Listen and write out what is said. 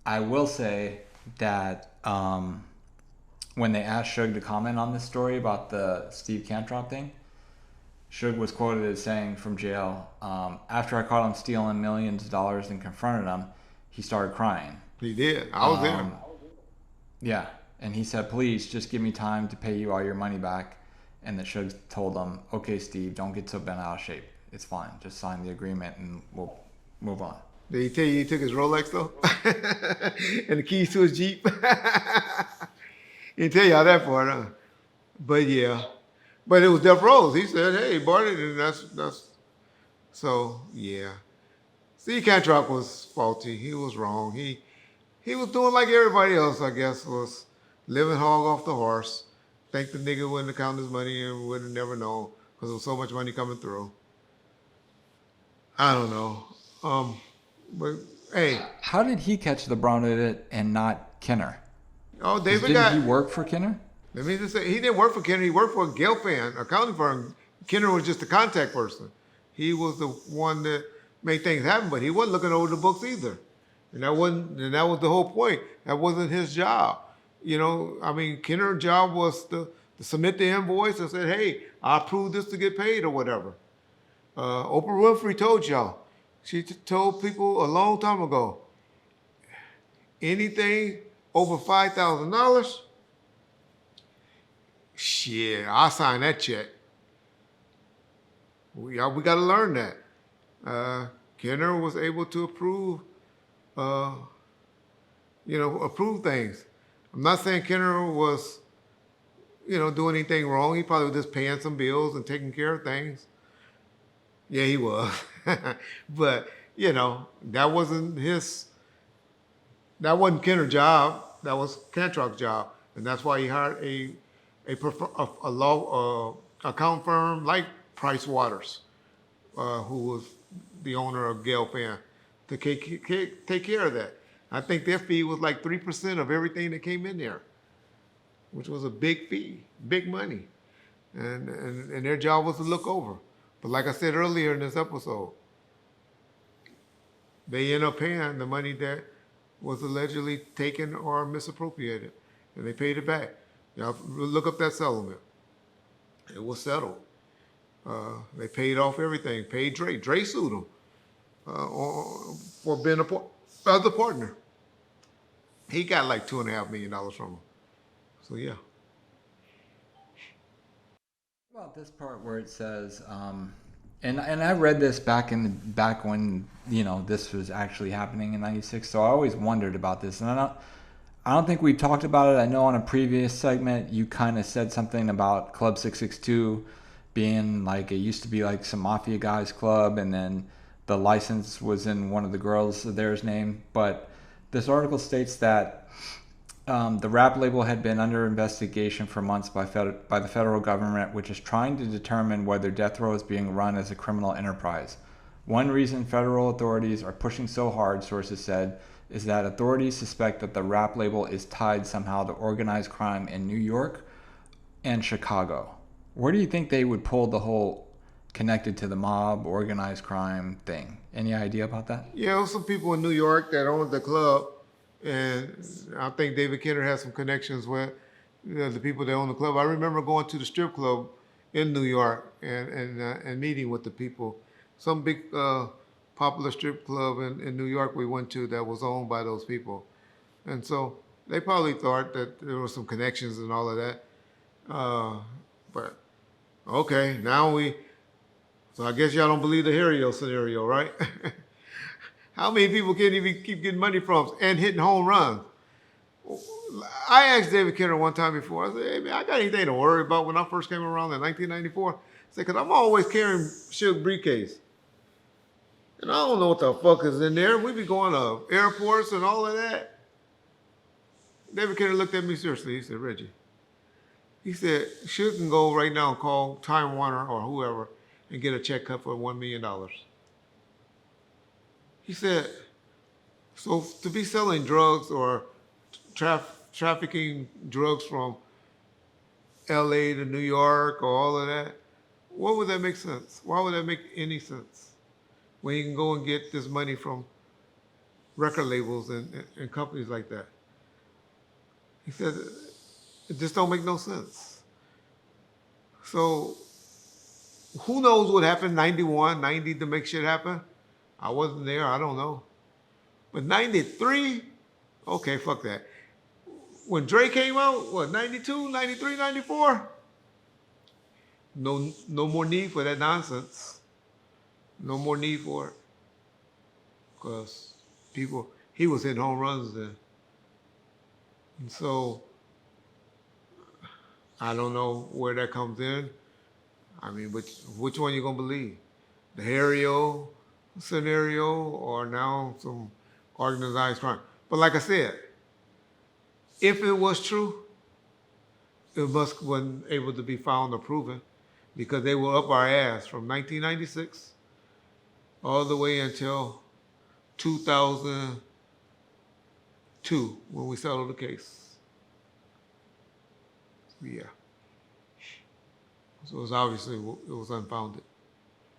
I will say that when they asked Suge to comment on this story about the Steve Cantrop thing, Suge was quoted as saying from jail, after I caught him stealing millions of dollars and confronted him, he started crying. He did. I was there. Um, yeah, and he said, please just give me time to pay you all your money back. And the Suge told him, okay, Steve, don't get so bent out of shape. It's fine. Just sign the agreement and we'll move on. Did he tell you he took his Rolex though? And the keys to his Jeep? He didn't tell y'all that part, huh? But yeah. But it was Death Rose. He said, hey, Barney, and that's so yeah. Steve Cantrop was faulty. He was wrong. He was doing like everybody else, I guess, was living hog off the horse. Think the nigga wouldn't account his money and would have never known because there was so much money coming through. I don't know. But hey, How did he catch the brunt of it and not Kinner? oh, Because David didn't he got. work for Kinner? Let me just say, he didn't work for Kenner. He worked for a Gelfand accounting firm. Kenner was just the contact person. He was the one that made things happen, but he wasn't looking over the books either. And that wasn't. And that was the whole point. That wasn't his job. You know, I mean, Kenner's job was to submit the invoice and say, "Hey, I approve this to get paid or whatever." Oprah Winfrey told y'all. She told people a long time ago. Anything over $5,000. Shit, I'll sign that check. We got to learn that. Kenner was able to uh, approve things. I'm not saying Kenner was, doing anything wrong. He probably was just paying some bills and taking care of things. Yeah, he was. But, that wasn't Kenner's job. That was Cantrop's job. And that's why he hired a law account firm like Price Waters, who was the owner of Gale Fan, to take care of that. I think their fee was like 3% of everything that came in there, which was a big fee, big money. And their job was to look over. But like I said earlier in this episode, they end up paying the money that was allegedly taken or misappropriated, and they paid it back. Y'all look up that settlement. It was settled. They paid off everything. Paid Dre. Dre sued them for being other partner. He got like $2.5 million from them. So yeah. What about this part where it says, and I read this back when this was actually happening in '96. So I always wondered about this, and I don't think we talked about it. I know on a previous segment you kind of said something about Club 662 being like it used to be like some mafia guys club, and then the license was in one of the girls of theirs name. But this article states that the rap label had been under investigation for months by the federal government, which is trying to determine whether Death Row is being run as a criminal enterprise. One reason federal authorities are pushing so hard, sources said, is that authorities suspect that the rap label is tied somehow to organized crime in New York and Chicago. Where do you think they would pull the whole connected to the mob, organized crime thing? Any idea about that? Yeah, there was some people in New York that owned the club, and I think David Kenner has some connections with the people that own the club. I remember going to the strip club in New York and meeting with the people. Some big popular strip club in New York we went to that was owned by those people, and so they probably thought that there were some connections and all of that. But okay, now we. So I guess y'all don't believe the Harry scenario, right? How many people can't even keep getting money from and hitting home runs? I asked David Kenner one time before. I said, "Hey man, I got anything to worry about when I first came around in 1994?" I said, "Cause I'm always carrying Suge briefcase, and I don't know what the fuck is in there. We be going to airports and all of that." David Kenner looked at me seriously. He said, "Reggie," he said, "Suge can go right now and call Time Warner or whoever and get a check cut for $1 million." He said, "So to be selling drugs or trafficking drugs from LA to New York or all of that, what would that make sense? Why would that make any sense? When you can go and get this money from record labels and companies like that. He said, it just don't make no sense. So who knows what happened 91, 90 to make shit happen? I wasn't there, I don't know. But 93, okay, fuck that. When Dre came out, what, 92, 93, 94? No more need for that nonsense. No more need for it. Because he was hitting home runs then. And so, I don't know where that comes in. I mean, which one you gonna believe? The Harry-O scenario or now some organized crime? But like I said, if it was true, it must wasn't able to be found or proven because they were up our ass from 1996 all the way until 2002 when we settled the case. Yeah. So it was obviously it was unfounded.